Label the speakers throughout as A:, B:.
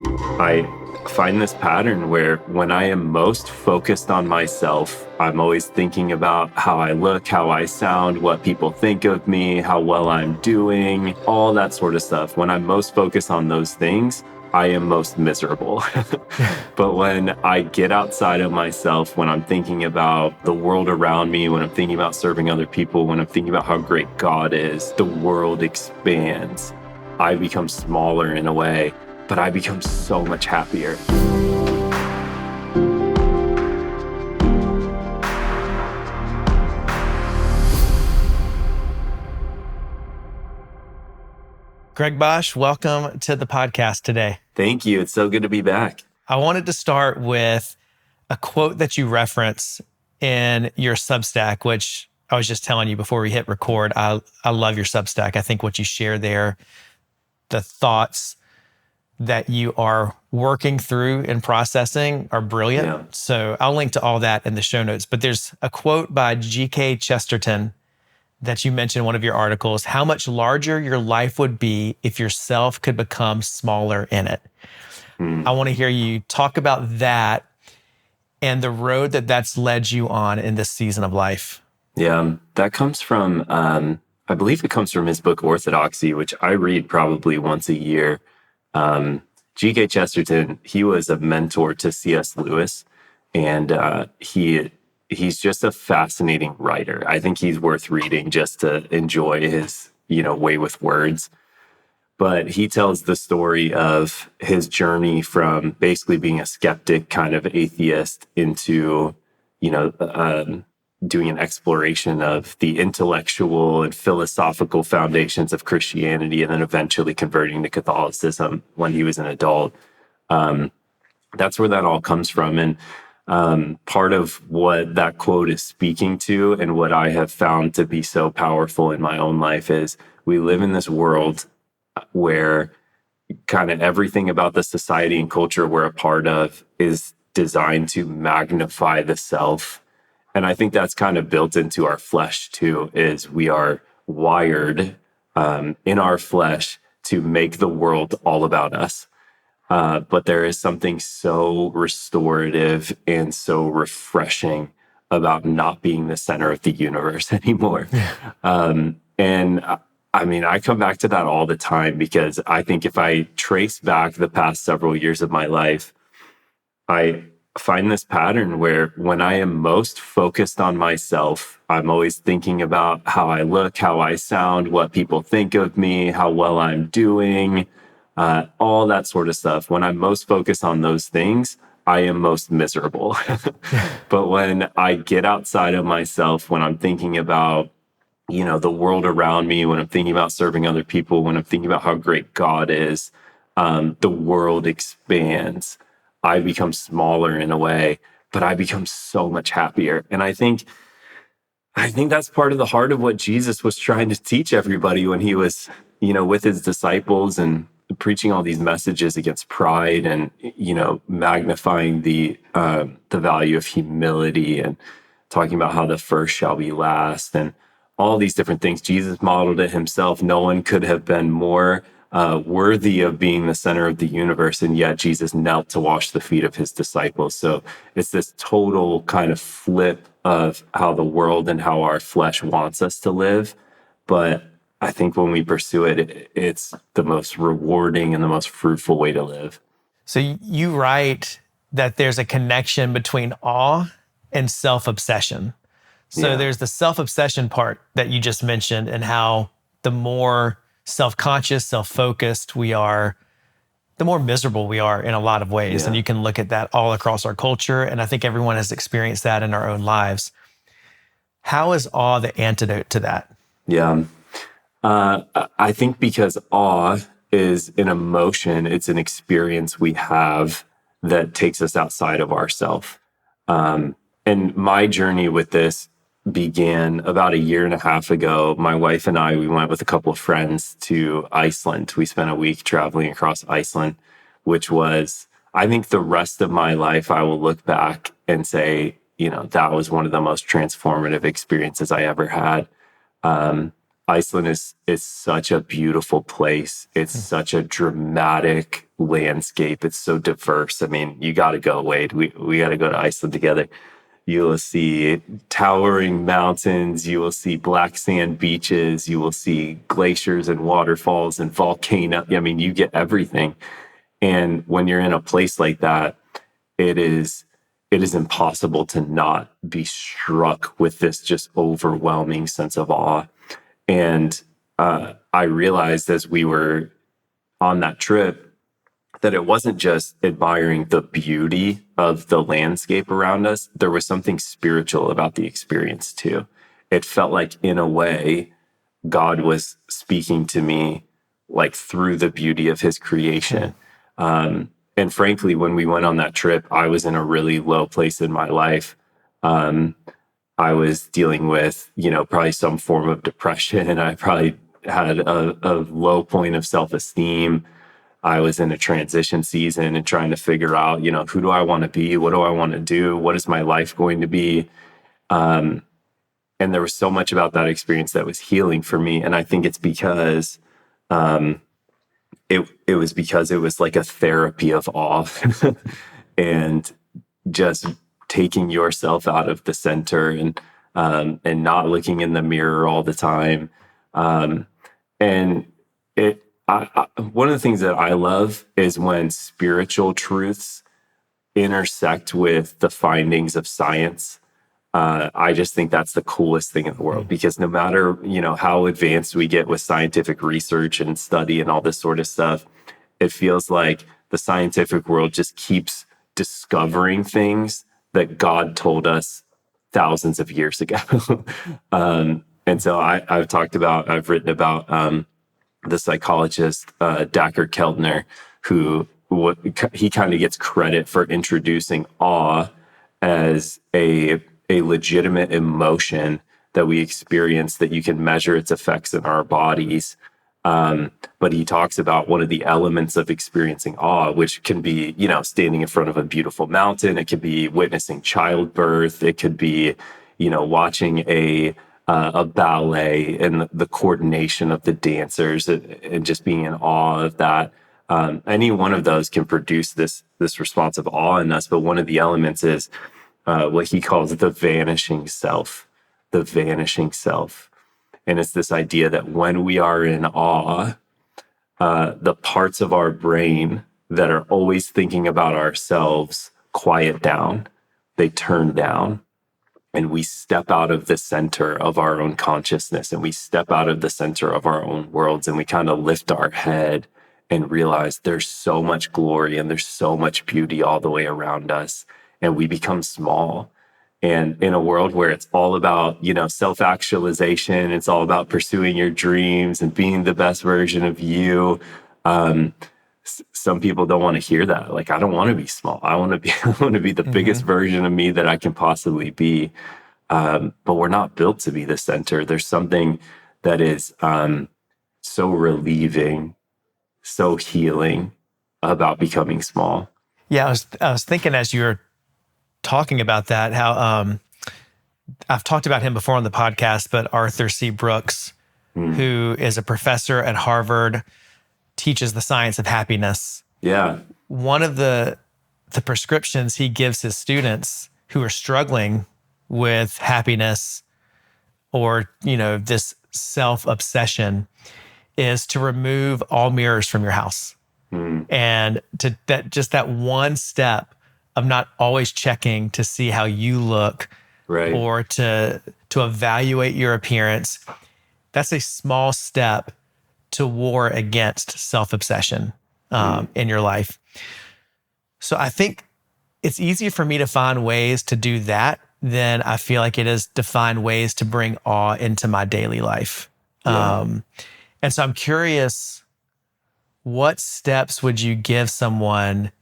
A: I find this pattern where when I am most focused on myself, I'm always thinking about how I look, how I sound, what people think of me, how well I'm doing, all that sort of stuff. When I'm most focused on those things, I am most miserable. But when I get outside of myself, when I'm thinking about the world around me, when I'm thinking about serving other people, when I'm thinking about how great God is, the world expands. I become smaller in a way, but I become so much happier.
B: Greg Basch, welcome to the podcast today.
A: Thank you. It's so good to be back.
B: I wanted to start with a quote that you reference in your Substack, which I was just telling you before we hit record. I love your Substack. I think what you share there, the thoughts that you are working through and processing are brilliant.
A: Yeah.
B: So I'll link to all that in the show notes. But there's a quote by G.K. Chesterton that you mentioned in one of your articles: how much larger your life would be if yourself could become smaller in it. I want to hear you talk about that and the road that that's led you on in this season of life.
A: Yeah, that comes from, I believe it comes from his book, Orthodoxy, which I read probably once a year. G.K. Chesterton, he was a mentor to C.S. Lewis, and he's just a fascinating writer. I think he's worth reading just to enjoy his, way with words. But he tells the story of his journey from basically being a skeptic, kind of atheist, into, doing an exploration of the intellectual and philosophical foundations of Christianity, and then eventually converting to Catholicism when he was an adult. That's where that all comes from. And part of what that quote is speaking to, and what I have found to be so powerful in my own life, is we live in this world where kind of everything about the society and culture we're a part of is designed to magnify the self. And I think that's kind of built into our flesh too, is we are wired in our flesh to make the world all about us. But there is something so restorative and so refreshing about not being the center of the universe anymore. I come back to that all the time, because I think if I trace back the past several years of my life, I find this pattern where when I am most focused on myself, I'm always thinking about how I look, how I sound, what people think of me, how well I'm doing, all that sort of stuff. When I'm most focused on those things, I am most miserable. But when I get outside of myself, when I'm thinking about the world around me, when I'm thinking about serving other people, when I'm thinking about how great God is, the world expands. I become smaller in a way, but I become so much happier. And I think that's part of the heart of what Jesus was trying to teach everybody when he was, with his disciples and preaching all these messages against pride and, magnifying the value of humility, and talking about how the first shall be last, and all these different things. Jesus modeled it himself. No one could have been more worthy of being the center of the universe, and yet Jesus knelt to wash the feet of his disciples. So it's this total kind of flip of how the world and how our flesh wants us to live. But I think when we pursue it, it's the most rewarding and the most fruitful way to live.
B: So you write that there's a connection between awe and self-obsession. So there's the self-obsession part that you just mentioned, and how the more self-conscious, self-focused we are, the more miserable we are in a lot of ways. And you can look at that all across our culture. And I think everyone has experienced that in our own lives. How is awe the antidote to that?
A: Yeah. I think because awe is an emotion, it's an experience we have that takes us outside of ourselves. And my journey with this began about 1.5 years ago. My wife and I, we went with a couple of friends to Iceland. We spent a week traveling across Iceland, which was, I think the rest of my life, I will look back and say, that was one of the most transformative experiences I ever had. Iceland is such a beautiful place. It's such a dramatic landscape. It's so diverse. I mean, you got to go, Wade. We got to go to Iceland together. You will see towering mountains. You will see black sand beaches. You will see glaciers and waterfalls and volcano. I mean, you get everything. And when you're in a place like that, it is impossible to not be struck with this just overwhelming sense of awe. And I realized as we were on that trip that it wasn't just admiring the beauty of the landscape around us. There was something spiritual about the experience too. It felt like, in a way, God was speaking to me like through the beauty of his creation. And frankly, when we went on that trip, I was in a really low place in my life. I was dealing with, probably some form of depression, and I probably had a low point of self-esteem. I was in a transition season and trying to figure out, who do I want to be? What do I want to do? What is my life going to be? And there was so much about that experience that was healing for me. And I think it's because it was because it was like a therapy of awe and just taking yourself out of the center and not looking in the mirror all the time. And one of the things that I love is when spiritual truths intersect with the findings of science. I just think that's the coolest thing in the world, because no matter, how advanced we get with scientific research and study and all this sort of stuff, it feels like the scientific world just keeps discovering things that God told us thousands of years ago. And so I've written about the psychologist Dacher Keltner, he kind of gets credit for introducing awe as a legitimate emotion that we experience, that you can measure its effects in our bodies. But he talks about one of the elements of experiencing awe, which can be, standing in front of a beautiful mountain. It could be witnessing childbirth. It could be, watching a ballet and the coordination of the dancers, and just being in awe of that. Any one of those can produce this response of awe in us. But one of the elements is what he calls the vanishing self. The vanishing self. And it's this idea that when we are in awe, the parts of our brain that are always thinking about ourselves quiet down, they turn down, and we step out of the center of our own consciousness, and we step out of the center of our own worlds, and we kind of lift our head and realize there's so much glory and there's so much beauty all the way around us, and we become small. And in a world where it's all about, self-actualization, it's all about pursuing your dreams and being the best version of you. Some people don't want to hear that. Like, I don't want to be small. I want to be the biggest version of me that I can possibly be. But we're not built to be the center. There's something that is so relieving, so healing about becoming small.
B: Yeah, I was thinking as you were talking about that, how I've talked about him before on the podcast, but Arthur C. Brooks, who is a professor at Harvard, teaches the science of happiness.
A: Yeah.
B: One of the prescriptions he gives his students who are struggling with happiness or, this self-obsession is to remove all mirrors from your house. And that one step of not always checking to see how you look,
A: right,
B: or to evaluate your appearance. That's a small step to war against self-obsession in your life. So I think it's easier for me to find ways to do that than I feel like it is to find ways to bring awe into my daily life.
A: Yeah.
B: And so I'm curious, what steps would you give someone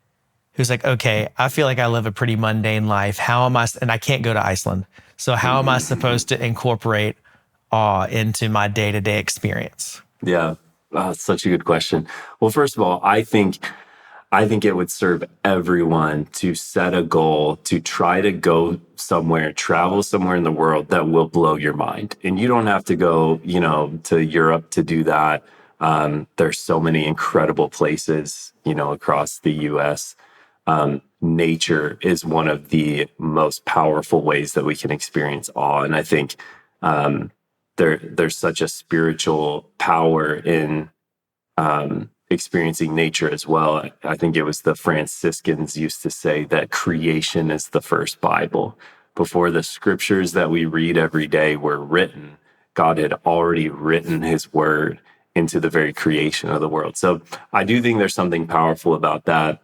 B: who's like, okay, I feel like I live a pretty mundane life. How am I, and I can't go to Iceland. So how am I supposed to incorporate awe into my day-to-day experience?
A: Yeah. That's such a good question. Well, first of all, I think I think it would serve everyone to set a goal to try to go somewhere, travel somewhere in the world that will blow your mind. And you don't have to go, to Europe to do that. There's so many incredible places, across the US. Nature is one of the most powerful ways that we can experience awe. And I think there's such a spiritual power in experiencing nature as well. I think it was the Franciscans used to say that creation is the first Bible. Before the scriptures that we read every day were written, God had already written his word into the very creation of the world. So I do think there's something powerful about that.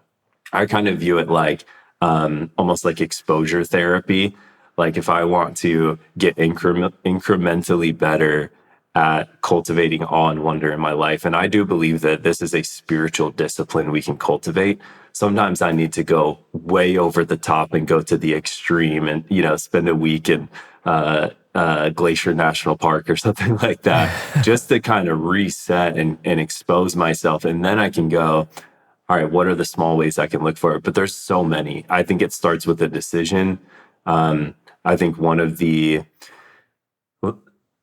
A: I kind of view it like almost like exposure therapy. Like if I want to get incrementally better at cultivating awe and wonder in my life, and I do believe that this is a spiritual discipline we can cultivate. Sometimes I need to go way over the top and go to the extreme and, spend a week in Glacier National Park or something like that, just to kind of reset and expose myself. And then I can go, all right, what are the small ways I can look for it? But there's so many. I think it starts with a decision. I think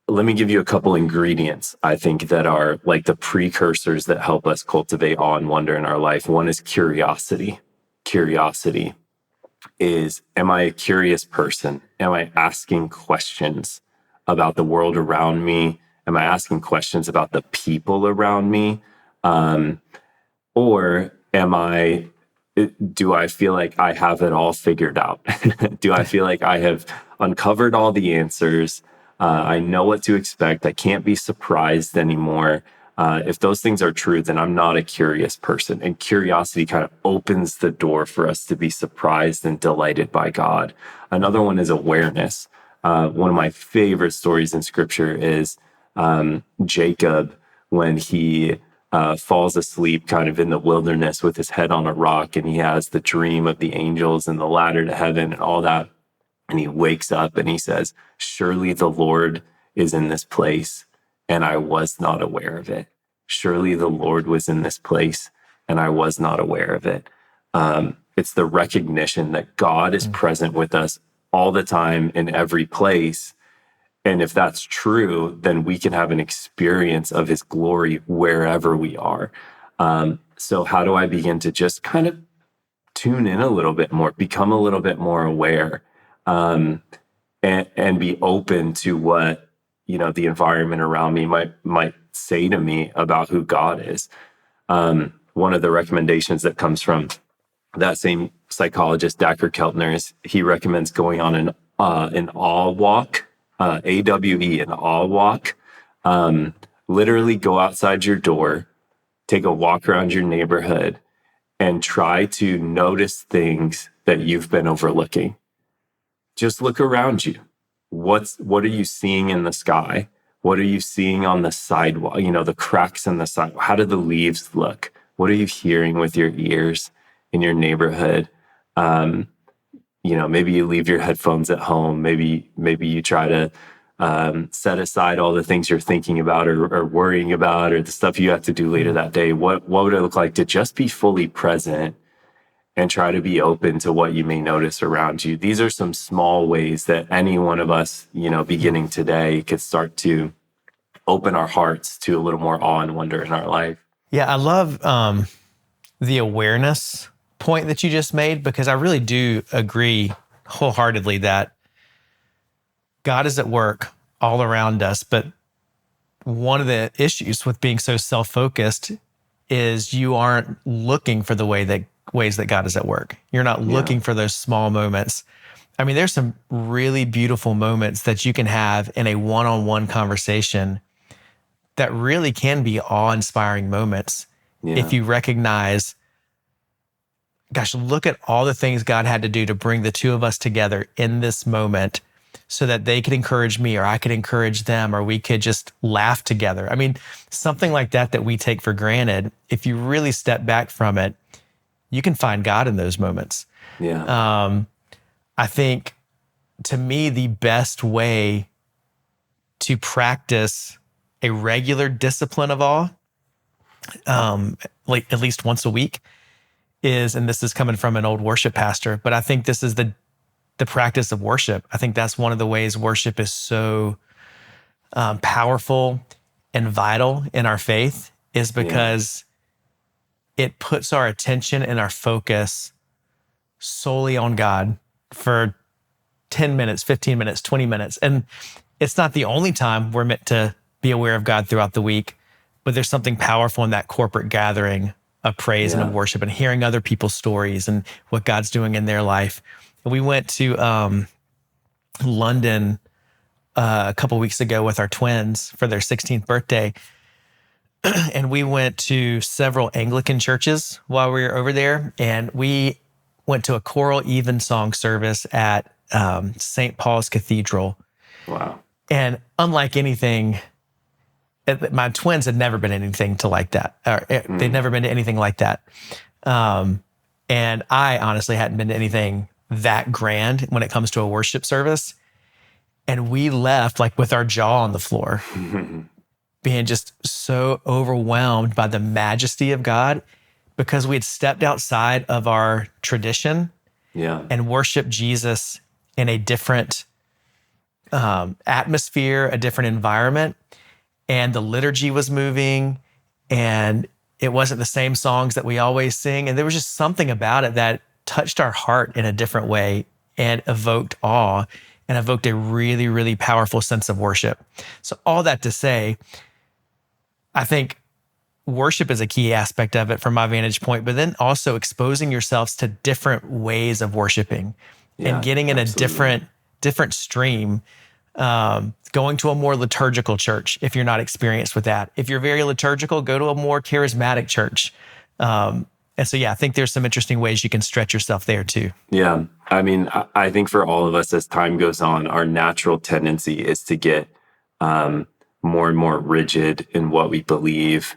A: let me give you a couple ingredients, I think, that are like the precursors that help us cultivate awe and wonder in our life. One is curiosity. Curiosity is, am I a curious person? Am I asking questions about the world around me? Am I asking questions about the people around me? Or do I feel like I have it all figured out? Do I feel like I have uncovered all the answers? I know what to expect. I can't be surprised anymore. If those things are true, then I'm not a curious person. And curiosity kind of opens the door for us to be surprised and delighted by God. Another one is awareness. One of my favorite stories in scripture is Jacob, when he falls asleep kind of in the wilderness with his head on a rock, and he has the dream of the angels and the ladder to heaven and all that. And he wakes up and he says, surely the Lord is in this place, and I was not aware of it. Surely the Lord was in this place, and I was not aware of it. It's the recognition that God is present with us all the time in every place. And if that's true, then we can have an experience of his glory wherever we are. So how do I begin to just kind of tune in a little bit more, become a little bit more aware, and be open to what, the environment around me might say to me about who God is. One of the recommendations that comes from that same psychologist, Dacher Keltner, is he recommends going on an awe walk, AWE, an awe walk. Literally go outside your door, take a walk around your neighborhood, and try to notice things that you've been overlooking. Just look around you. What are you seeing in the sky? What are you seeing on the sidewalk? The cracks in the sidewalk. How do the leaves look? What are you hearing with your ears in your neighborhood? Maybe you leave your headphones at home. Maybe you try to set aside all the things you're thinking about or worrying about, or the stuff you have to do later that day. What would it look like to just be fully present and try to be open to what you may notice around you? These are some small ways that any one of us, beginning today, could start to open our hearts to a little more awe and wonder in our life.
B: Yeah, I love the awareness point that you just made, because I really do agree wholeheartedly that God is at work all around us. But one of the issues with being so self-focused is you aren't looking for the ways that God is at work. You're not looking for those small moments. I mean, there's some really beautiful moments that you can have in a one-on-one conversation that really can be awe-inspiring moments if you recognize, gosh, look at all the things God had to do to bring the two of us together in this moment so that they could encourage me, or I could encourage them, or we could just laugh together. I mean, something like that we take for granted, if you really step back from it, you can find God in those moments.
A: Yeah.
B: I think, to me, the best way to practice a regular discipline of awe, like at least once a week, is, and this is coming from an old worship pastor, but I think this is the practice of worship. I think that's one of the ways worship is so powerful and vital in our faith, is because it puts our attention and our focus solely on God for 10 minutes, 15 minutes, 20 minutes. And it's not the only time we're meant to be aware of God throughout the week, but there's something powerful in that corporate gathering of praise and of worship and hearing other people's stories and what God's doing in their life. We went to London a couple weeks ago with our twins for their 16th birthday. And we went to several Anglican churches while we were over there. And we went to a choral evensong service at St. Paul's Cathedral.
A: Wow.
B: And unlike anything, my twins had never been anything to like that. They'd never been to anything like that. And I honestly hadn't been to anything that grand when it comes to a worship service. And we left like with our jaw on the floor, being just so overwhelmed by the majesty of God, because we had stepped outside of our tradition and worshiped Jesus in a different atmosphere, a different environment. And the liturgy was moving, and it wasn't the same songs that we always sing. And there was just something about it that touched our heart in a different way and evoked awe and evoked a really, really powerful sense of worship. So all that to say, I think worship is a key aspect of it from my vantage point, but then also exposing yourselves to different ways of worshiping and getting in a different stream. Going to a more liturgical church if you're not experienced with that. If you're very liturgical, go to a more charismatic church. And so, I think there's some interesting ways you can stretch yourself there too.
A: Yeah. I mean, I think for all of us, as time goes on, our natural tendency is to get more and more rigid in what we believe.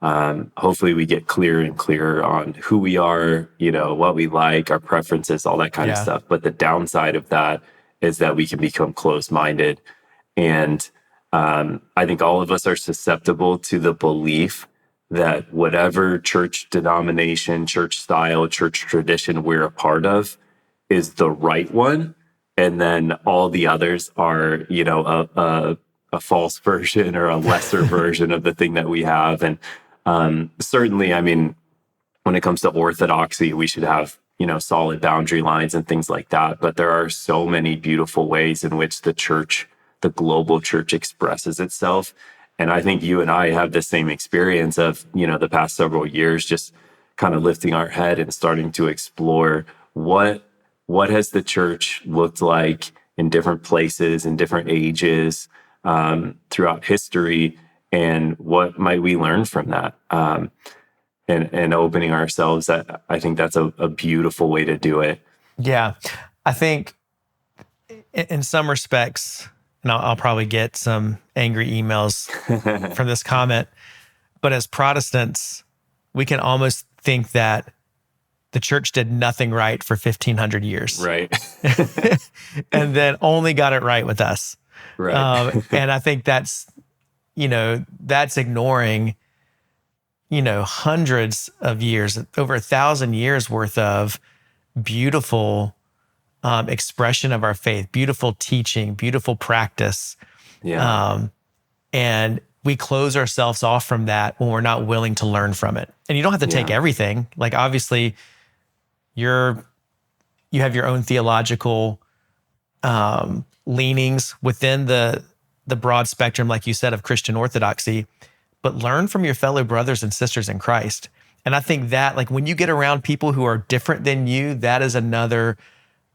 A: Hopefully we get clearer and clearer on who we are, what we like, our preferences, all that kind of stuff. But the downside of that is that we can become closed-minded. And I think all of us are susceptible to the belief that whatever church denomination, church style, church tradition we're a part of is the right one. And then all the others are, a false version or a lesser version of the thing that we have. And certainly, I mean, when it comes to orthodoxy, we should have, solid boundary lines and things like that. But there are so many beautiful ways in which the global church expresses itself. And I think you and I have the same experience of, the past several years, just kind of lifting our head and starting to explore what has the church looked like in different places, in different ages, throughout history, and what might we learn from that? And opening ourselves, I think that's a beautiful way to do it.
B: Yeah. I think in some respects, and I'll probably get some angry emails from this comment, but as Protestants, we can almost think that the church did nothing right for 1,500 years.
A: Right.
B: And then only got it right with us.
A: Right.
B: And I think that's ignoring, hundreds of years, over 1,000 years worth of beautiful expression of our faith, beautiful teaching, beautiful practice.
A: Yeah.
B: And we close ourselves off from that when we're not willing to learn from it. And you don't have to take everything. Like, obviously, you have your own theological leanings within the broad spectrum, like you said, of Christian orthodoxy, but learn from your fellow brothers and sisters in Christ. And I think that, like, when you get around people who are different than you, that is another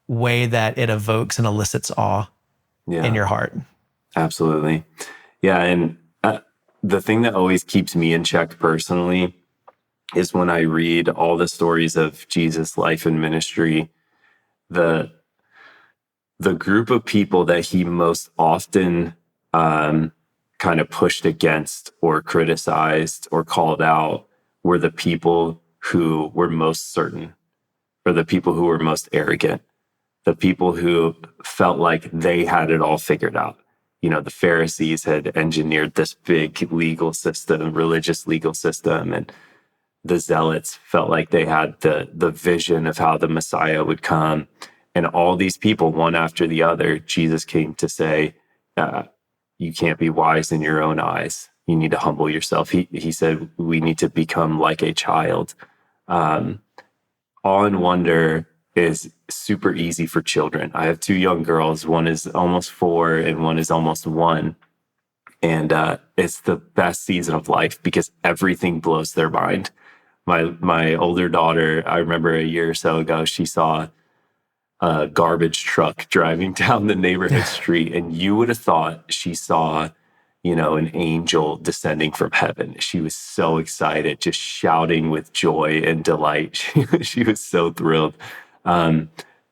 B: way that it evokes and elicits awe in your heart.
A: Absolutely. Yeah. And the thing that always keeps me in check personally is when I read all the stories of Jesus' life and ministry, the group of people that he most often kind of pushed against or criticized or called out were the people who were most certain, or the people who were most arrogant, the people who felt like they had it all figured out. The Pharisees had engineered this big legal system, religious legal system, and the zealots felt like they had the vision of how the Messiah would come. And all these people, one after the other, Jesus came to say, you can't be wise in your own eyes. You need to humble yourself. He said, we need to become like a child. Awe and wonder is super easy for children. I have two young girls. One is almost 4 and one is almost 1. And it's the best season of life because everything blows their mind. My older daughter, I remember a year or so ago, she saw a garbage truck driving down the neighborhood street, and you would have thought she saw, an angel descending from heaven. She was so excited, just shouting with joy and delight. She was so thrilled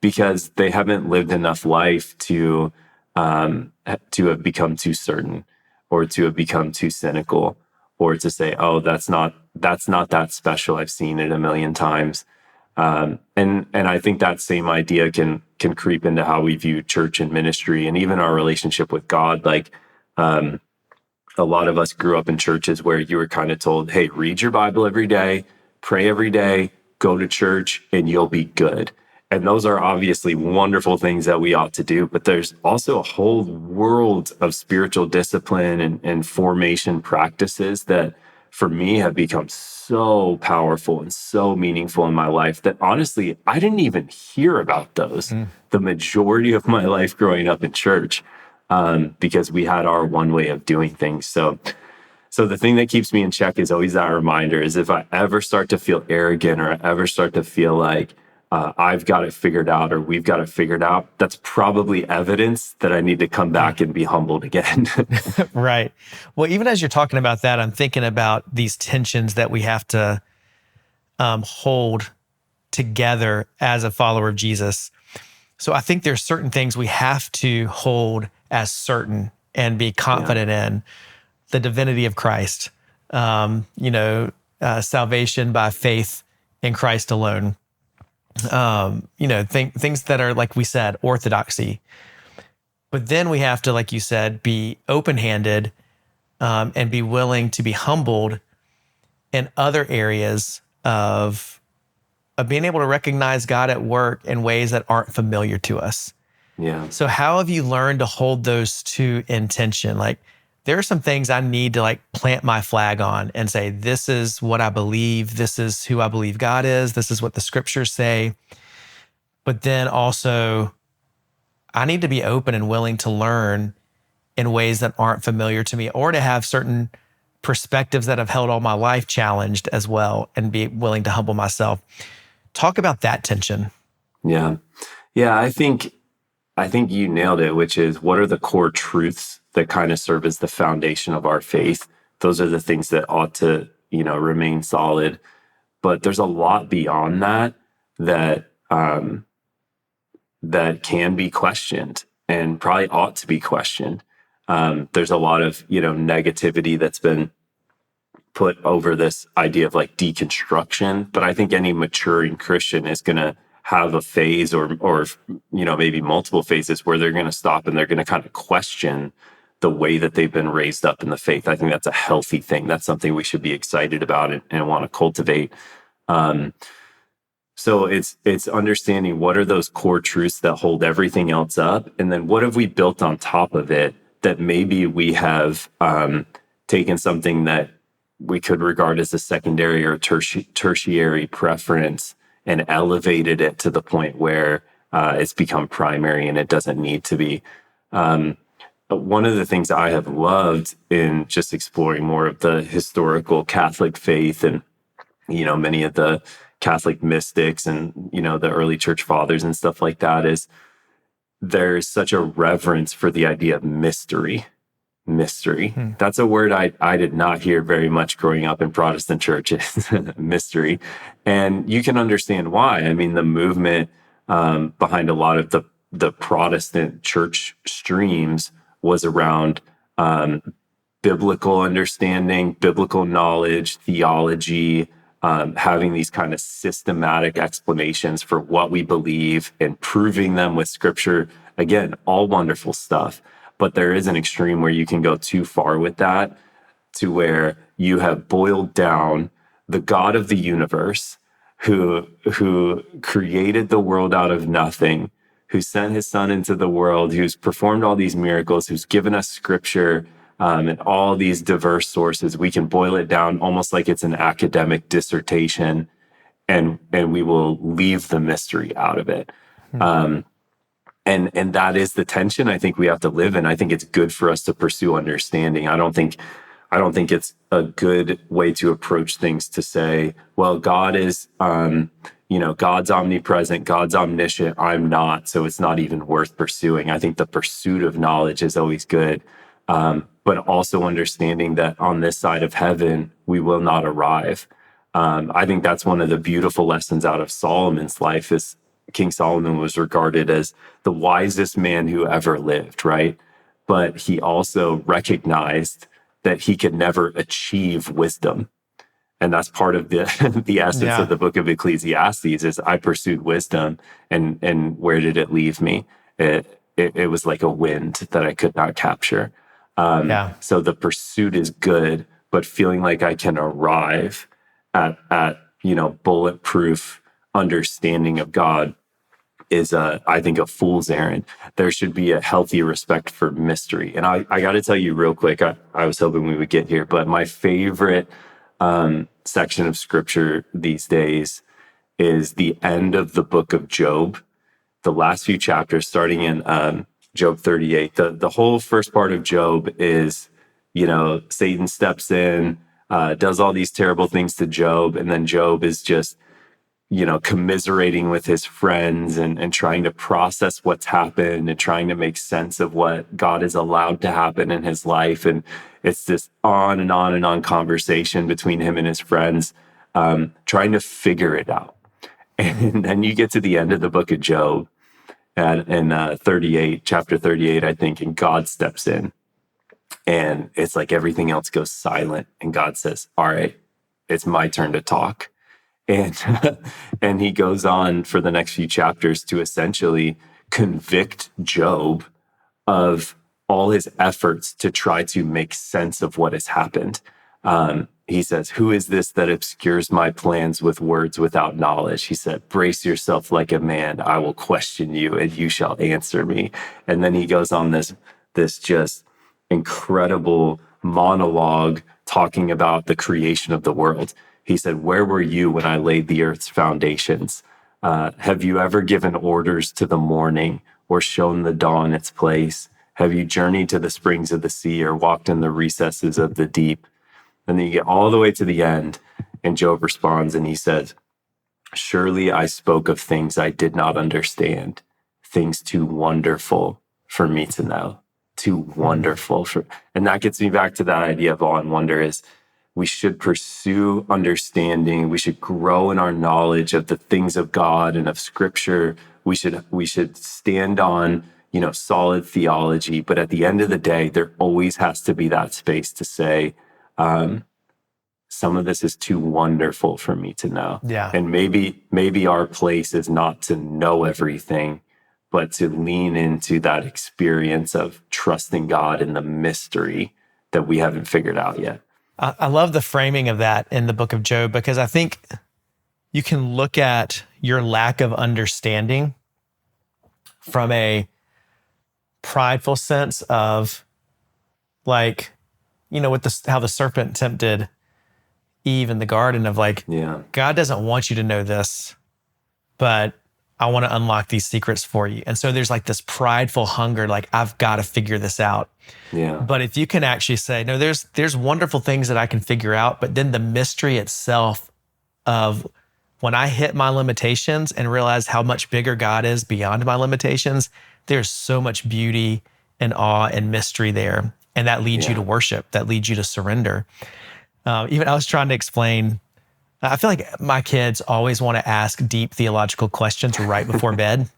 A: because they haven't lived enough life to have become too certain, or to have become too cynical, or to say, oh, that's not that special. I've seen it a million times. And I think that same idea can creep into how we view church and ministry, and even our relationship with God. Like, a lot of us grew up in churches where you were kind of told, hey, read your Bible every day, pray every day, go to church, and you'll be good. And those are obviously wonderful things that we ought to do. But there's also a whole world of spiritual discipline and formation practices that, for me, have become so powerful and so meaningful in my life that, honestly, I didn't even hear about those the majority of my life growing up in church, because we had our one way of doing things. So the thing that keeps me in check is always that reminder, is if I ever start to feel arrogant, or I ever start to feel like I've got it figured out, or we've got it figured out, that's probably evidence that I need to come back and be humbled again.
B: Right. Well, even as you're talking about that, I'm thinking about these tensions that we have to hold together as a follower of Jesus. So I think there's certain things we have to hold as certain and be confident in. The divinity of Christ, salvation by faith in Christ alone. Things that are, like we said, orthodoxy. But then we have to, like you said, be open-handed and be willing to be humbled in other areas of being able to recognize God at work in ways that aren't familiar to us.
A: Yeah.
B: So how have you learned to hold those two in tension? Like, there are some things I need to plant my flag on and say, this is what I believe. This is who I believe God is. This is what the scriptures say. But then also, I need to be open and willing to learn in ways that aren't familiar to me, or to have certain perspectives that have held all my life challenged as well, and be willing to humble myself. Talk about that tension.
A: Yeah. I think you nailed it, which is, what are the core truths that kind of serve as the foundation of our faith? Those are the things that ought to, remain solid. But there's a lot beyond that that can be questioned, and probably ought to be questioned. There's a lot of, negativity that's been put over this idea of deconstruction. But I think any maturing Christian is going to have a phase, or maybe multiple phases, where they're going to stop and they're going to kind of question the way that they've been raised up in the faith. I think that's a healthy thing. That's something we should be excited about and want to cultivate. So it's understanding, what are those core truths that hold everything else up? And then what have we built on top of it that maybe we have taken something that we could regard as a secondary or tertiary preference and elevated it to the point where it's become primary, and it doesn't need to be. One of the things I have loved in just exploring more of the historical Catholic faith, and many of the Catholic mystics and the early church fathers and stuff like that, is there's such a reverence for the idea of mystery. That's a word I did not hear very much growing up in Protestant churches. Mystery. And you can understand why. I mean, the movement behind a lot of the Protestant church streams was around biblical understanding, biblical knowledge, theology, having these kind of systematic explanations for what we believe and proving them with scripture. Again, all wonderful stuff. But there is an extreme where you can go too far with that, to where you have boiled down the God of the universe, who created the world out of nothing, who sent his son into the world, who's performed all these miracles, who's given us scripture, and all these diverse sources. We can boil it down almost like it's an academic dissertation, and we will leave the mystery out of it. And that is the tension I think we have to live in. I think it's good for us to pursue understanding. I don't think it's a good way to approach things to say, well, God is, God's omnipresent, God's omniscient, I'm not, so it's not even worth pursuing. I think the pursuit of knowledge is always good, but also understanding that on this side of heaven, we will not arrive. I think that's one of the beautiful lessons out of Solomon's life. Is King Solomon was regarded as the wisest man who ever lived, right? But he also recognized that he could never achieve wisdom. And that's part of the essence of the book of Ecclesiastes is I pursued wisdom, and where did it leave me? It was like a wind that I could not capture. So the pursuit is good, but feeling like I can arrive at bulletproof understanding of God is I think a fool's errand. There should be a healthy respect for mystery. And I got to tell you real quick, I was hoping we would get here, but my favorite section of scripture these days is the end of the book of Job, the last few chapters, starting in Job 38. The whole first part of Job is, Satan steps in, does all these terrible things to Job, and then Job is just commiserating with his friends and trying to process what's happened and trying to make sense of what God has allowed to happen in his life. And it's this on and on and on conversation between him and his friends, trying to figure it out. And then you get to the end of the book of Job in chapter 38, I think, and God steps in. And it's like everything else goes silent. And God says, all right, it's my turn to talk. And he goes on for the next few chapters to essentially convict Job of all his efforts to try to make sense of what has happened. He says, who is this that obscures my plans with words without knowledge? He said, brace yourself like a man. I will question you and you shall answer me. And then he goes on this just incredible monologue talking about the creation of the world. He said, where were you when I laid the earth's foundations? Have you ever given orders to the morning or shown the dawn its place? Have you journeyed to the springs of the sea or walked in the recesses of the deep? And then you get all the way to the end, and Job responds and he says, surely I spoke of things I did not understand, things too wonderful for me to know, too wonderful. And that gets me back to that idea of awe and wonder is, we should pursue understanding. We should grow in our knowledge of the things of God and of Scripture. We should stand on, solid theology. But at the end of the day, there always has to be that space to say, some of this is too wonderful for me to know.
B: Yeah.
A: And maybe our place is not to know everything, but to lean into that experience of trusting God in the mystery that we haven't figured out yet.
B: I love the framing of that in the book of Job, because I think you can look at your lack of understanding from a prideful sense of with how the serpent tempted Eve in the garden of God doesn't want you to know this, but I want to unlock these secrets for you. And so there's this prideful hunger, I've got to figure this out.
A: Yeah.
B: But if you can actually say, no, there's wonderful things that I can figure out, but then the mystery itself of when I hit my limitations and realize how much bigger God is beyond my limitations, there's so much beauty and awe and mystery there. And that leads you to worship, that leads you to surrender. Even I was trying to explain, I feel like my kids always want to ask deep theological questions right before bed.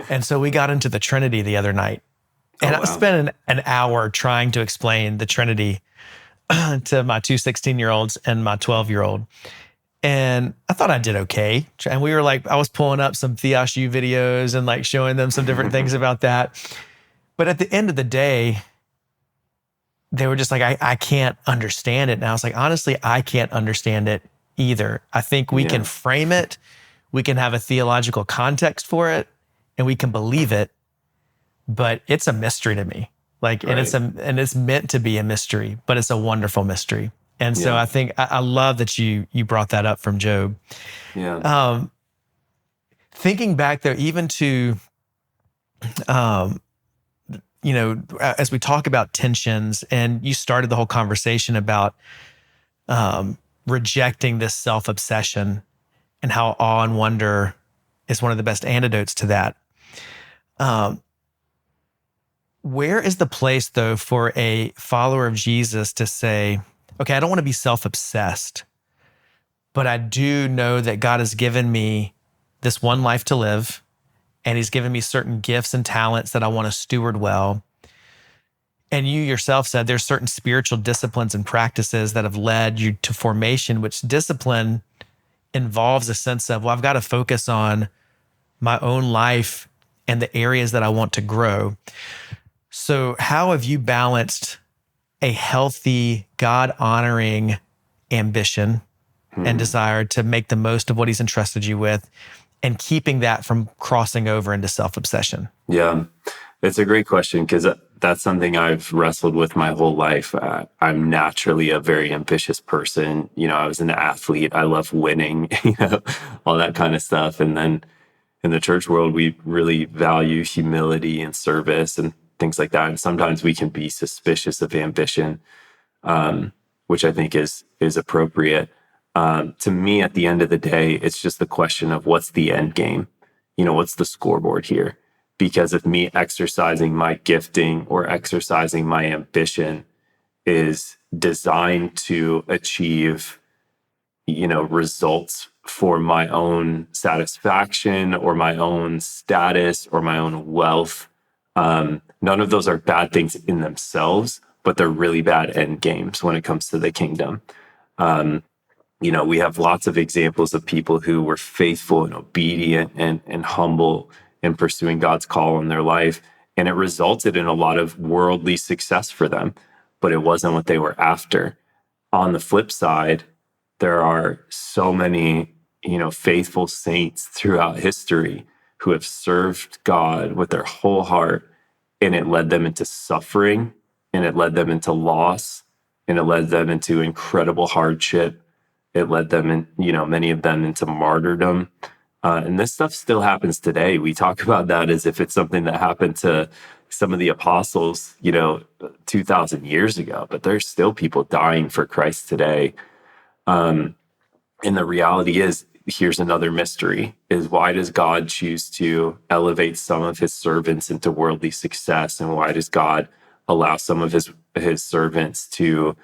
B: And so we got into the Trinity the other night. And I spent an hour trying to explain the Trinity to my two 16-year-olds and my 12-year-old. And I thought I did okay. And we were I was pulling up some Theos U videos and showing them some different things about that. But at the end of the day, they were just like, I can't understand it. And I was like, honestly, I can't understand it either. I think we can frame it, we can have a theological context for it, and we can believe it, but it's a mystery to me. Like, and it's meant to be a mystery, but it's a wonderful mystery. And so I think I love that you brought that up from Job.
A: Yeah.
B: Thinking back though, even to, as we talk about tensions, and you started the whole conversation about rejecting this self-obsession and how awe and wonder is one of the best antidotes to that. Where is the place though for a follower of Jesus to say, okay, I don't want to be self-obsessed, but I do know that God has given me this one life to live, and he's given me certain gifts and talents that I want to steward well. And you yourself said there's certain spiritual disciplines and practices that have led you to formation, which discipline involves a sense of, well, I've got to focus on my own life and the areas that I want to grow. So how have you balanced a healthy, God-honoring ambition and desire to make the most of what he's entrusted you with, and keeping that from crossing over into self-obsession?
A: Yeah, it's a great question, because that's something I've wrestled with my whole life. I'm naturally a very ambitious person. I was an athlete. I love winning, all that kind of stuff. And then in the church world, we really value humility and service and things like that. And sometimes we can be suspicious of ambition, which I think is appropriate. To me, at the end of the day, it's just the question of what's the end game? What's the scoreboard here? Because if me exercising my gifting or exercising my ambition is designed to achieve, results for my own satisfaction or my own status or my own wealth, none of those are bad things in themselves, but they're really bad end games when it comes to the kingdom. We have lots of examples of people who were faithful and obedient and humble in pursuing God's call in their life. And it resulted in a lot of worldly success for them, but it wasn't what they were after. On the flip side, there are so many, faithful saints throughout history who have served God with their whole heart, and it led them into suffering, and it led them into loss, and it led them into incredible hardship. It led them in, many of them into martyrdom. And this stuff still happens today. We talk about that as if it's something that happened to some of the apostles, 2,000 years ago, but there's still people dying for Christ today. And the reality is, here's another mystery, is why does God choose to elevate some of his servants into worldly success? And why does God allow some of his servants to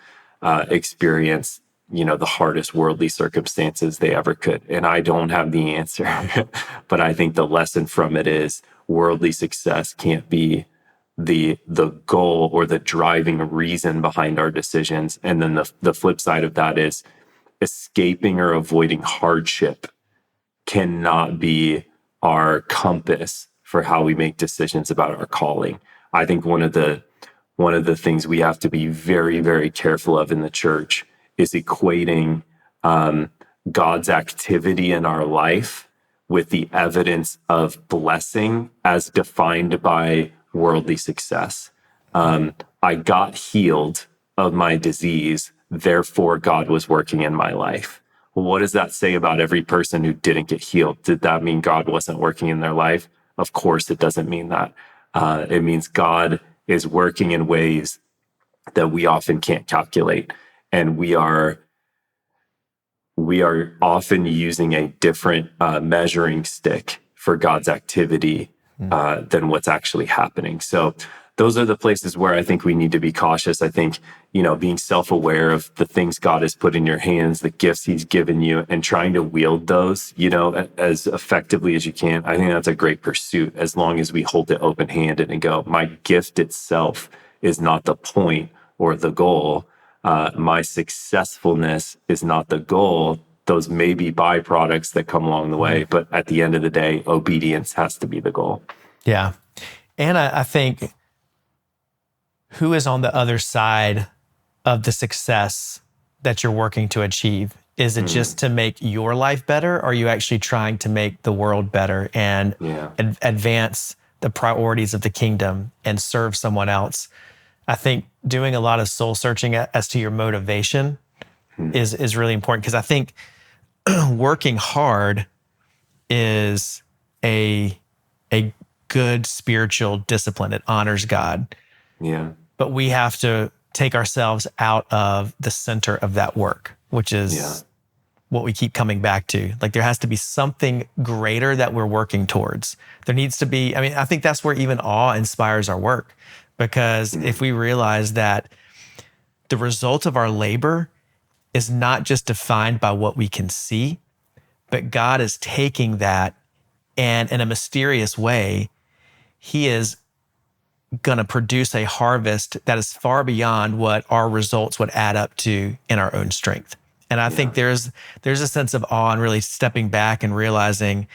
A: experience the hardest worldly circumstances they ever could? And I don't have the answer, but I think the lesson from it is worldly success can't be the goal or the driving reason behind our decisions. And then the flip side of that is escaping or avoiding hardship cannot be our compass for how we make decisions about our calling. I think one of the things we have to be very, very careful of in the church is equating God's activity in our life with the evidence of blessing as defined by worldly success. I got healed of my disease, therefore God was working in my life. Well, what does that say about every person who didn't get healed? Did that mean God wasn't working in their life? Of course, it doesn't mean that. It means God is working in ways that we often can't calculate. And we are often using a different measuring stick for God's activity than what's actually happening. So those are the places where I think we need to be cautious. I think, being self-aware of the things God has put in your hands, the gifts he's given you, and trying to wield those, as effectively as you can. I think that's a great pursuit, as long as we hold it open-handed and go, my gift itself is not the point or the goal. My successfulness is not the goal. Those may be byproducts that come along the way, but at the end of the day, obedience has to be the goal.
B: Yeah. And I think who is on the other side of the success that you're working to achieve? Is it just to make your life better? Or are you actually trying to make the world better and advance the priorities of the kingdom and serve someone else? I think doing a lot of soul searching as to your motivation is really important, because I think working hard is a good spiritual discipline. It honors God.
A: Yeah.
B: But we have to take ourselves out of the center of that work, which is what we keep coming back to. Like, there has to be something greater that we're working towards. There needs to be, I mean, I think that's where even awe inspires our work, because if we realize that the result of our labor is not just defined by what we can see, but God is taking that, and in a mysterious way, he is going to produce a harvest that is far beyond what our results would add up to in our own strength. And I think there's a sense of awe and really stepping back and realizing,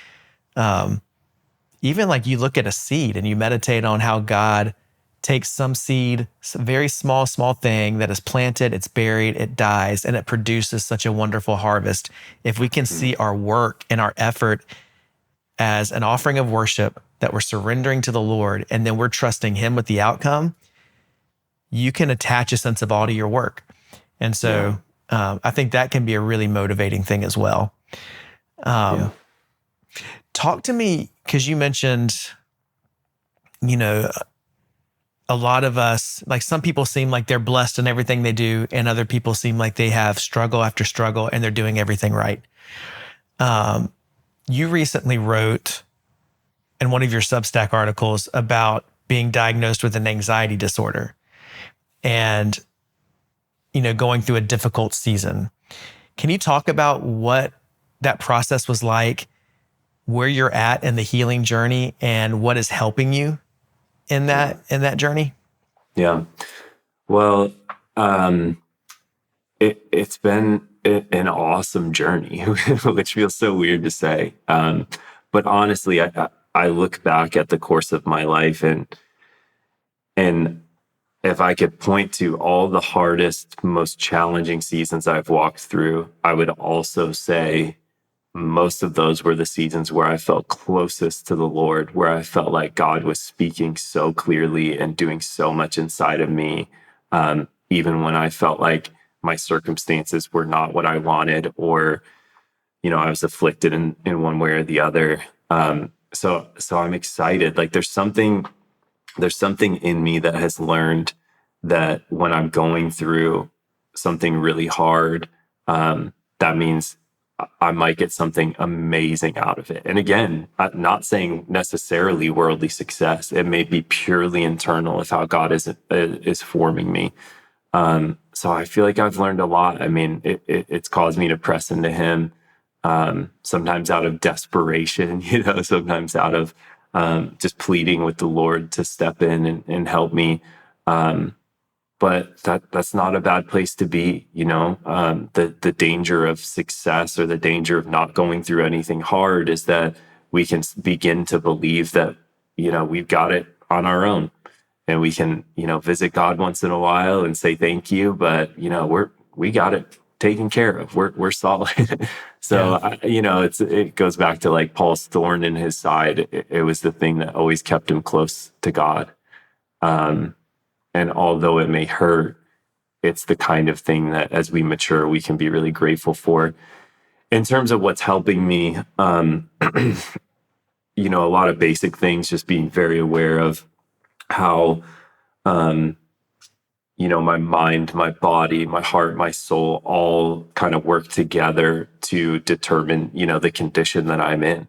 B: even like you look at a seed and you meditate on how God takes some seed, some very small thing that is planted, it's buried, it dies, and it produces such a wonderful harvest. If we can see our work and our effort as an offering of worship that we're surrendering to the Lord, and then we're trusting him with the outcome, you can attach a sense of awe to your work. And so I think that can be a really motivating thing as well. Talk to me, because you mentioned, a lot of us, like some people seem like they're blessed in everything they do, and other people seem like they have struggle after struggle and they're doing everything right. You recently wrote in one of your Substack articles about being diagnosed with an anxiety disorder and, going through a difficult season. Can you talk about what that process was like, where you're at in the healing journey, and what is helping you in that journey?
A: Yeah. Well, it's been an awesome journey, which feels so weird to say. But honestly, I look back at the course of my life, and if I could point to all the hardest, most challenging seasons I've walked through, I would also say most of those were the seasons where I felt closest to the Lord, where I felt like God was speaking so clearly and doing so much inside of me, even when I felt like my circumstances were not what I wanted, or, I was afflicted in one way or the other. So I'm excited. Like there's something in me that has learned that when I'm going through something really hard, that means I might get something amazing out of it. And again, I'm not saying necessarily worldly success. It may be purely internal of how God is forming me. So I feel like I've learned a lot. I mean, it's caused me to press into him, sometimes out of desperation, sometimes out of just pleading with the Lord to step in and help me. But that's not a bad place to be, the danger of success, or the danger of not going through anything hard, is that we can begin to believe that, we've got it on our own, and we can, visit God once in a while and say thank you, but we got it taken care of. We're solid. So, it goes back to like Paul's thorn in his side. It was the thing that always kept him close to God. And although it may hurt, it's the kind of thing that as we mature, we can be really grateful for. In terms of what's helping me, a lot of basic things, just being very aware of how, my mind, my body, my heart, my soul, all kind of work together to determine, the condition that I'm in.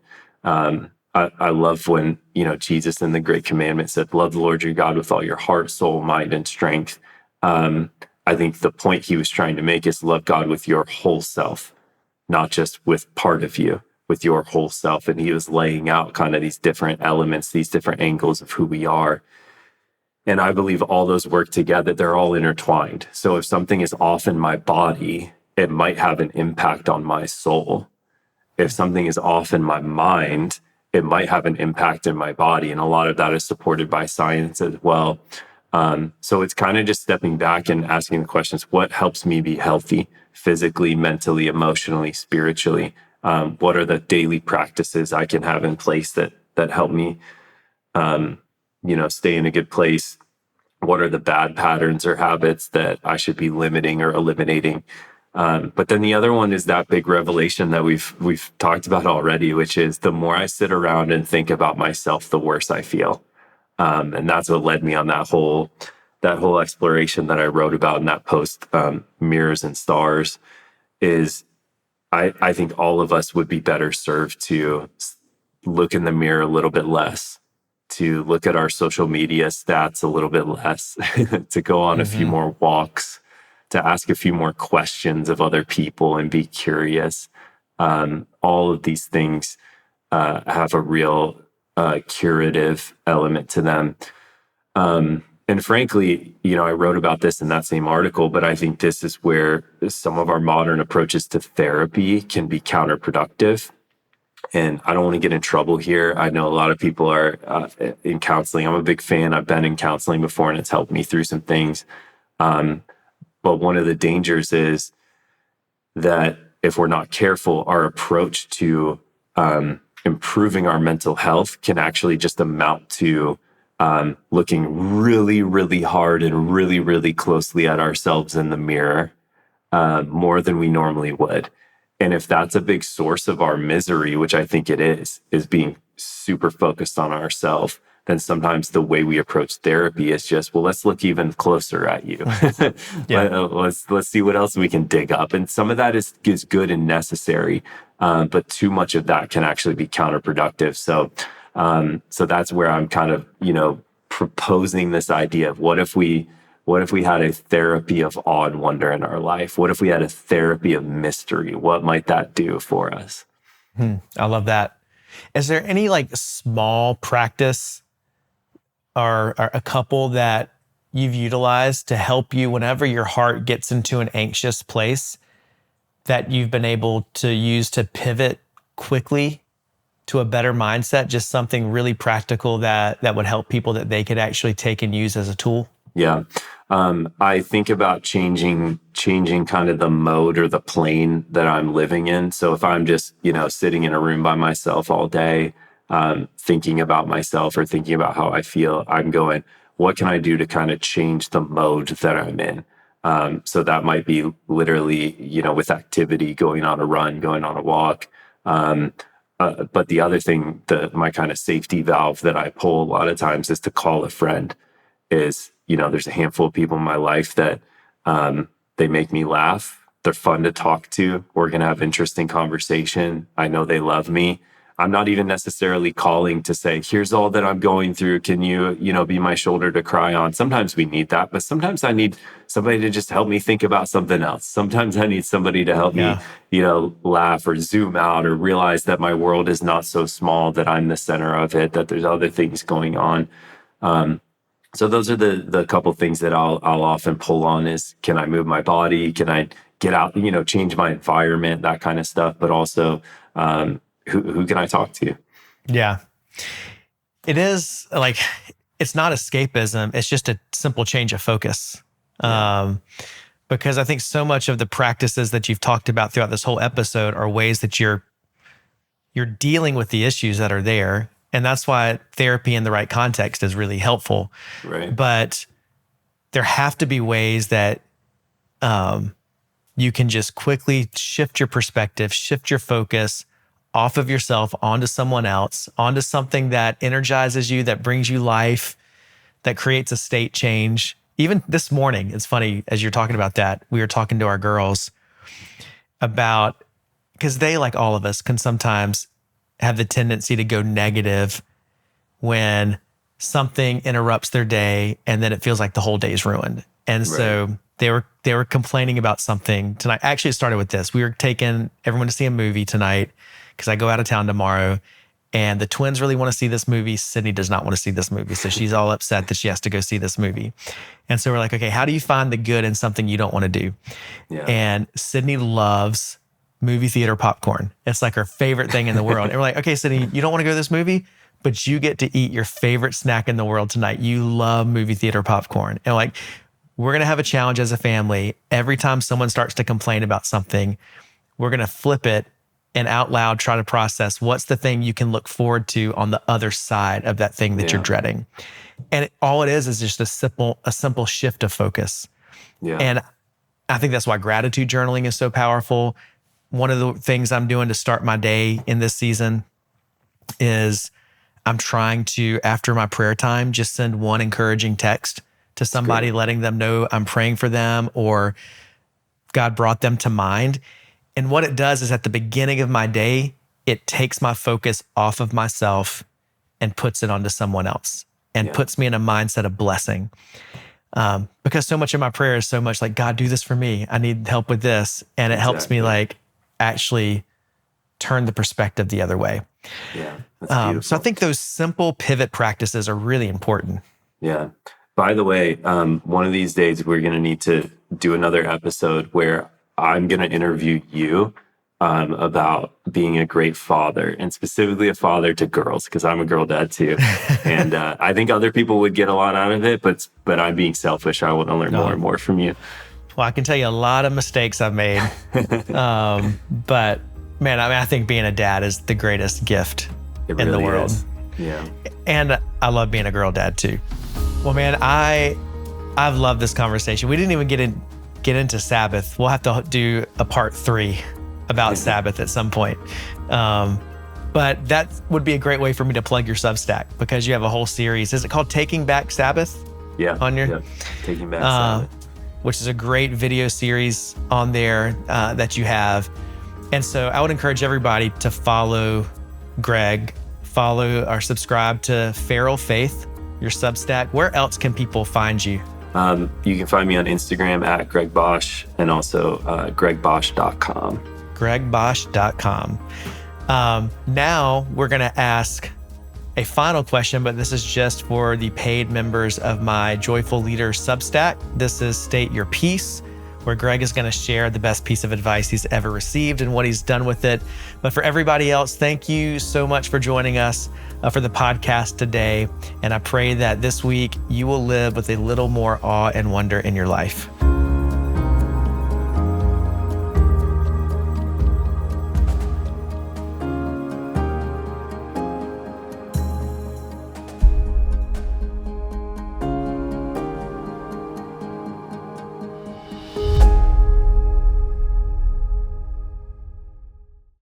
A: I love when, Jesus in the Great Commandment said, love the Lord your God with all your heart, soul, mind, and strength. I think the point he was trying to make is love God with your whole self, not just with part of you, with your whole self. And he was laying out kind of these different elements, these different angles of who we are. And I believe all those work together. They're all intertwined. So if something is off in my body, it might have an impact on my soul. If something is off in my mind, it might have an impact in my body. And a lot of that is supported by science as well. So it's kind of just stepping back and asking the questions, what helps me be healthy physically, mentally, emotionally, spiritually? What are the daily practices I can have in place that help me, stay in a good place? What are the bad patterns or habits that I should be limiting or eliminating? But then the other one is that big revelation that we've talked about already, which is the more I sit around and think about myself, the worse I feel. And that's what led me on that whole exploration that I wrote about in that post, Mirrors and Stars, is I think all of us would be better served to look in the mirror a little bit less, to look at our social media stats a little bit less, to go on a few more walks, to ask a few more questions of other people and be curious. All of these things have a real curative element to them. And frankly, I wrote about this in that same article, but I think this is where some of our modern approaches to therapy can be counterproductive. And I don't want to get in trouble here. I know a lot of people are in counseling. I'm a big fan. I've been in counseling before, and it's helped me through some things. But one of the dangers is that if we're not careful, our approach to improving our mental health can actually just amount to looking really, really hard and really, really closely at ourselves in the mirror more than we normally would. And if that's a big source of our misery, which I think it is being super focused on ourselves, then sometimes the way we approach therapy is just, well, let's look even closer at you. Let's see what else we can dig up. And some of that is good and necessary, but too much of that can actually be counterproductive. So that's where I'm kind of, proposing this idea of what if we had a therapy of awe and wonder in our life? What if we had a therapy of mystery? What might that do for us?
B: I love that. Is there any small practice or a couple that you've utilized to help you whenever your heart gets into an anxious place that you've been able to use to pivot quickly to a better mindset? Just something really practical that would help people that they could actually take and use as a tool?
A: Yeah. I think about changing kind of the mode or the plane that I'm living in. So if I'm just, sitting in a room by myself all day, thinking about myself or thinking about how I feel, I'm going, what can I do to kind of change the mode that I'm in? So that might be literally, with activity, going on a run, going on a walk. But the other thing, my kind of safety valve that I pull a lot of times is to call a friend. There's a handful of people in my life that they make me laugh. They're fun to talk to. We're going to have interesting conversation. I know they love me. I'm not even necessarily calling to say, here's all that I'm going through. Can you, be my shoulder to cry on? Sometimes we need that, but sometimes I need somebody to just help me think about something else. Sometimes I need somebody to help me, laugh or zoom out or realize that my world is not so small, that I'm the center of it, that there's other things going on. So those are the couple things that I'll often pull on is, can I move my body? Can I get out, change my environment, that kind of stuff, but also, who can I talk to?
B: Yeah. It is it's not escapism. It's just a simple change of focus. Because I think so much of the practices that you've talked about throughout this whole episode are ways that you're dealing with the issues that are there. And that's why therapy in the right context is really helpful.
A: Right.
B: But there have to be ways that you can just quickly shift your perspective, shift your focus off of yourself onto someone else, onto something that energizes you, that brings you life, that creates a state change. Even this morning, it's funny, as you're talking about that, we were talking to our girls about, because they, like all of us, can sometimes have the tendency to go negative when something interrupts their day and then it feels like the whole day is ruined. And so they were complaining about something tonight. Actually, it started with this. We were taking everyone to see a movie tonight because I go out of town tomorrow, and the twins really want to see this movie. Sydney does not want to see this movie. So she's all upset that she has to go see this movie. And so we're like, okay, how do you find the good in something you don't want to do? Yeah. And Sydney loves movie theater popcorn. It's like her favorite thing in the world. And we're like, okay, Sydney, you don't want to go to this movie, but you get to eat your favorite snack in the world tonight. You love movie theater popcorn. And like, we're going to have a challenge as a family. Every time someone starts to complain about something, we're going to flip it and out loud try to process what's the thing you can look forward to on the other side of that thing that you're dreading. And all it is just a simple shift of focus.
A: Yeah.
B: And I think that's why gratitude journaling is so powerful. One of the things I'm doing to start my day in this season is I'm trying to, after my prayer time, just send one encouraging text to somebody, letting them know I'm praying for them or God brought them to mind. And what it does is at the beginning of my day, it takes my focus off of myself and puts it onto someone else and puts me in a mindset of blessing. Because so much of my prayer is so much like, God, do this for me. I need help with this. And it helps me like actually turn the perspective the other way.
A: Yeah. That's beautiful.
B: So I think those simple pivot practices are really important.
A: Yeah. By the way, one of these days we're going to need to do another episode where I'm going to interview you about being a great father, and specifically a father to girls, because I'm a girl dad too. And I think other people would get a lot out of it, but I'm being selfish. I want to learn more and more from you.
B: Well, I can tell you a lot of mistakes I've made. But man, I think being a dad is the greatest gift in the world.
A: Is. Yeah.
B: And I love being a girl dad too. Well, man, I've loved this conversation. We didn't even get into Sabbath. We'll have to do a part 3 about Sabbath at some point. But that would be a great way for me to plug your Substack, because you have a whole series. Is it called Taking Back Sabbath?
A: Yeah.
B: On your
A: Taking Back Sabbath.
B: Which is a great video series on there that you have. And so I would encourage everybody to follow Greg, follow or subscribe to Feral Faith, your Substack. Where else can people find you?
A: You can find me on Instagram at Greg Basch, and also gregbasch.com.
B: gregbasch.com. Now we're going to ask a final question, but this is just for the paid members of my Joyful Leader Substack. This is State Your Piece, where Greg is going to share the best piece of advice he's ever received and what he's done with it. But for everybody else, thank you so much for joining us for the podcast today. And I pray that this week you will live with a little more awe and wonder in your life.